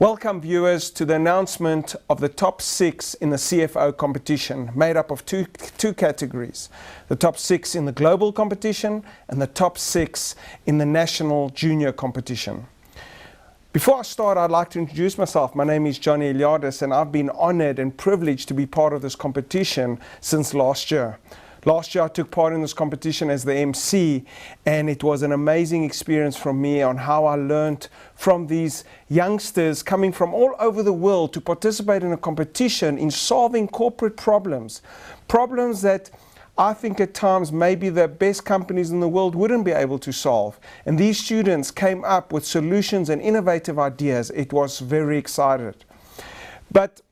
Welcome viewers to the announcement of the top 6 in the CFO competition, made up of two categories. The top 6 in the global competition and the top 6 in the national junior competition. Before I start, I'd like to introduce myself. My name is Johnny Eliades and I've been honored and privileged to be part of this competition since last year. Last year I took part in this competition as the MC, and it was an amazing experience for me on how I learned from these youngsters coming from all over the world to participate in a competition in solving corporate problems. Problems that I think at times maybe the best companies in the world wouldn't be able to solve. And these students came up with solutions and innovative ideas. It was very exciting. But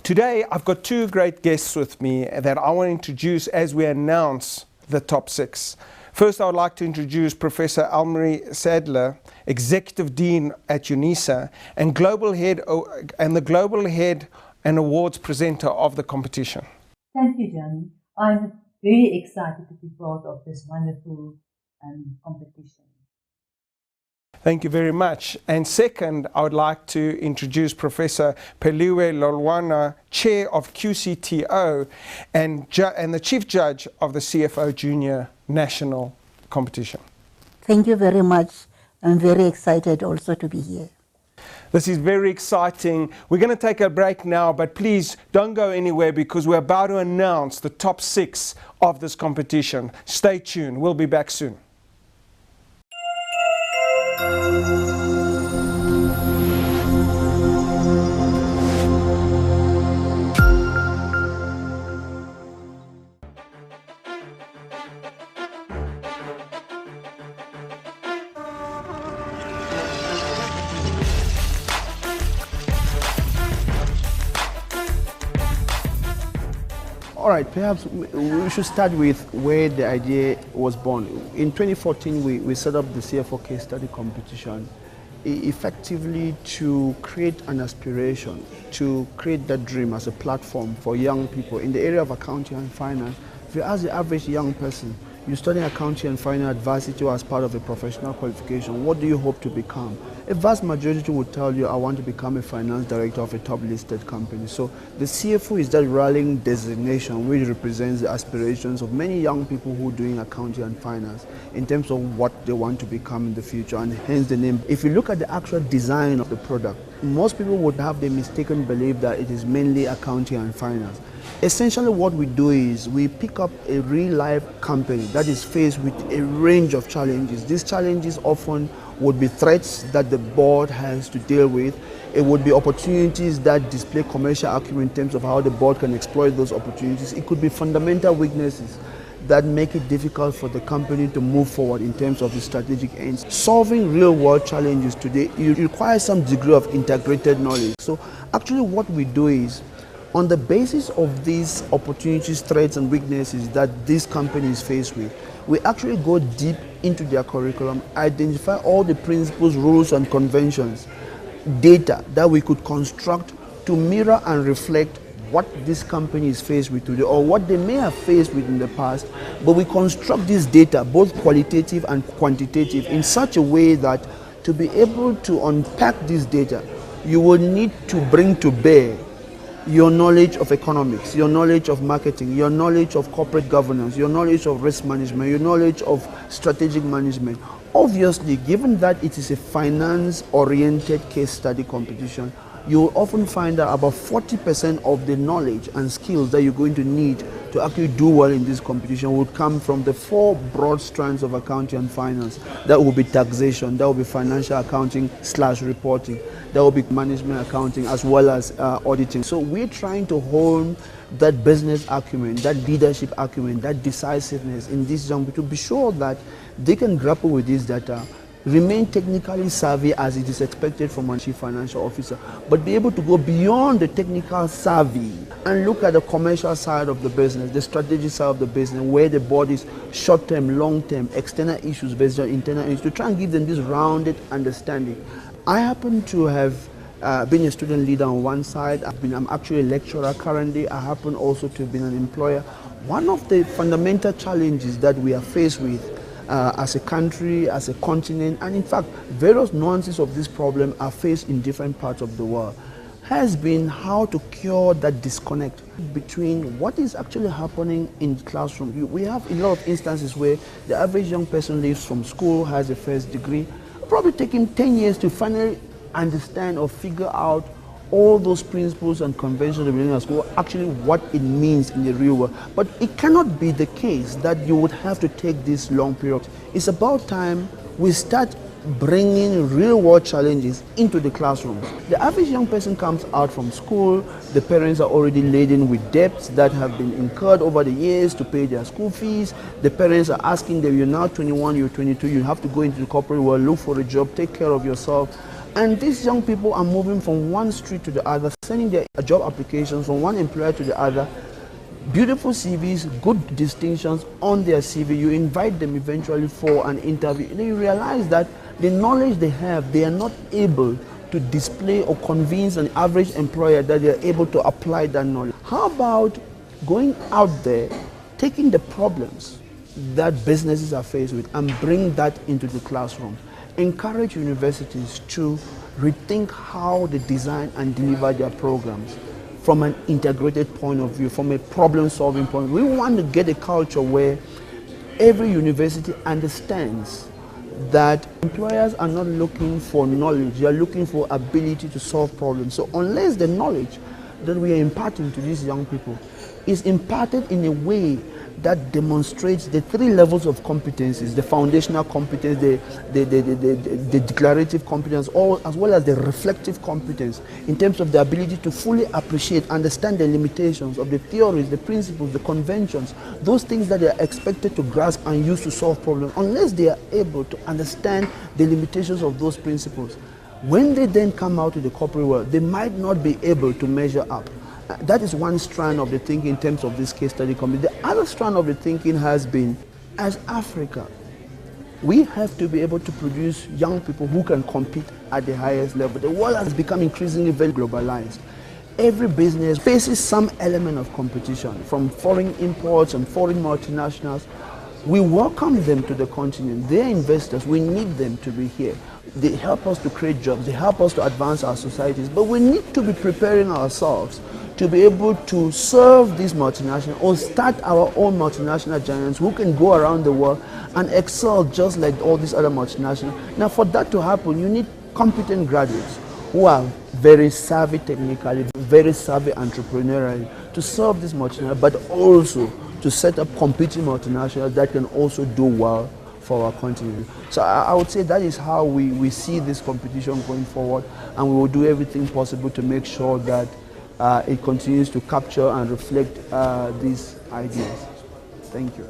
today, I've got two great guests with me that I want to introduce as we announce the top 6. First, I would like to introduce Professor Elmarie Sadler, Executive Dean at UNISA and the Global Head and Awards Presenter of the competition. Thank you, Johnny. I'm very excited to be part of this wonderful competition. Thank you very much. And second, I would like to introduce Professor Peliwe Lolwana, Chair of QCTO and the Chief Judge of the CFO Junior National Competition. Thank you very much. I'm very excited also to be here. This is very exciting. We're going to take a break now, but please don't go anywhere because we're about to announce the top 6 of this competition. Stay tuned. We'll be back soon. All right, perhaps we should start with where the idea was born. In 2014, we set up the CFO case study competition effectively to create an aspiration, to create that dream as a platform for young people in the area of accounting and finance. If you ask the average young person, you're studying accounting and finance at varsity or as part of a professional qualification, what do you hope to become? A vast majority would tell you, I want to become a finance director of a top listed company. So the CFO is that rallying designation which represents the aspirations of many young people who are doing accounting and finance in terms of what they want to become in the future, and hence the name. If you look at the actual design of the product, most people would have the mistaken belief that it is mainly accounting and finance. Essentially what we do is we pick up a real-life company that is faced with a range of challenges. These challenges often would be threats that the board has to deal with. It would be opportunities that display commercial acumen in terms of how the board can exploit those opportunities. It could be fundamental weaknesses that make it difficult for the company to move forward in terms of the strategic aims. Solving real-world challenges today, it requires some degree of integrated knowledge. So actually what we do is, on the basis of these opportunities, threats and weaknesses that this company is faced with, we actually go deep into their curriculum, identify all the principles, rules and conventions, data that we could construct to mirror and reflect what this company is faced with today or what they may have faced with in the past. But we construct this data, both qualitative and quantitative, in such a way that to be able to unpack this data, you will need to bring to bear your knowledge of economics, your knowledge of marketing, your knowledge of corporate governance, your knowledge of risk management, your knowledge of strategic management. Obviously, given that it is a finance-oriented case study competition, you will often find that about 40% of the knowledge and skills that you're going to need to actually do well in this competition would come from the 4 broad strands of accounting and finance. That will be taxation, that will be financial accounting / reporting, that will be management accounting as well as auditing. So we're trying to hone that business acumen, that leadership acumen, that decisiveness in this young people to be sure that they can grapple with this data, remain technically savvy as it is expected from a chief financial officer, but be able to go beyond the technical savvy and look at the commercial side of the business, the strategic side of the business, where the board is short-term, long-term, external issues based on internal issues, to try and give them this rounded understanding. I happen to have been a student leader on one side. I'm actually a lecturer currently. I happen also to have been an employer. One of the fundamental challenges that we are faced with as a country, as a continent, and in fact, various nuances of this problem are faced in different parts of the world, has been how to cure that disconnect between what is actually happening in the classroom. We have a lot of instances where the average young person leaves from school, has a first degree, probably take him 10 years to finally understand or figure out all those principles and conventions of learning at school, actually what it means in the real world. But it cannot be the case that you would have to take this long period. It's about time we start bringing real world challenges into the classrooms. The average young person comes out from school, the parents are already laden with debts that have been incurred over the years to pay their school fees. The parents are asking them, you're now 21, you're 22, you have to go into the corporate world, look for a job, take care of yourself. And these young people are moving from one street to the other, sending their job applications from one employer to the other. Beautiful CVs, good distinctions on their CV. You invite them eventually for an interview. And you realize that the knowledge they have, they are not able to display or convince an average employer that they are able to apply that knowledge. How about going out there, taking the problems that businesses are faced with and bring that into the classroom? Encourage universities to rethink how they design and deliver their programs from an integrated point of view, from a problem-solving point. We want to get a culture where every university understands that employers are not looking for knowledge, they are looking for ability to solve problems. So unless the knowledge that we are imparting to these young people is imparted in a way that demonstrates the three levels of competencies: the foundational competence, the declarative competence, as well as the reflective competence, in terms of the ability to fully appreciate, understand the limitations of the theories, the principles, the conventions, those things that they are expected to grasp and use to solve problems. Unless they are able to understand the limitations of those principles, when they then come out to the corporate world, they might not be able to measure up. That is one strand of the thinking in terms of this case study committee. The other strand of the thinking has been, as Africa, we have to be able to produce young people who can compete at the highest level. The world has become increasingly very globalized. Every business faces some element of competition from foreign imports and foreign multinationals. We welcome them to the continent. They're investors. We need them to be here. They help us to create jobs. They help us to advance our societies. But we need to be preparing ourselves to be able to serve these multinationals or start our own multinational giants who can go around the world and excel just like all these other multinationals. Now, for that to happen, you need competent graduates who are very savvy technically, very savvy entrepreneurially to serve these multinationals, but also to set up competing multinationals that can also do well for our continent. So I would say that is how we see this competition going forward, and we will do everything possible to make sure that it continues to capture and reflect these ideas. Thank you.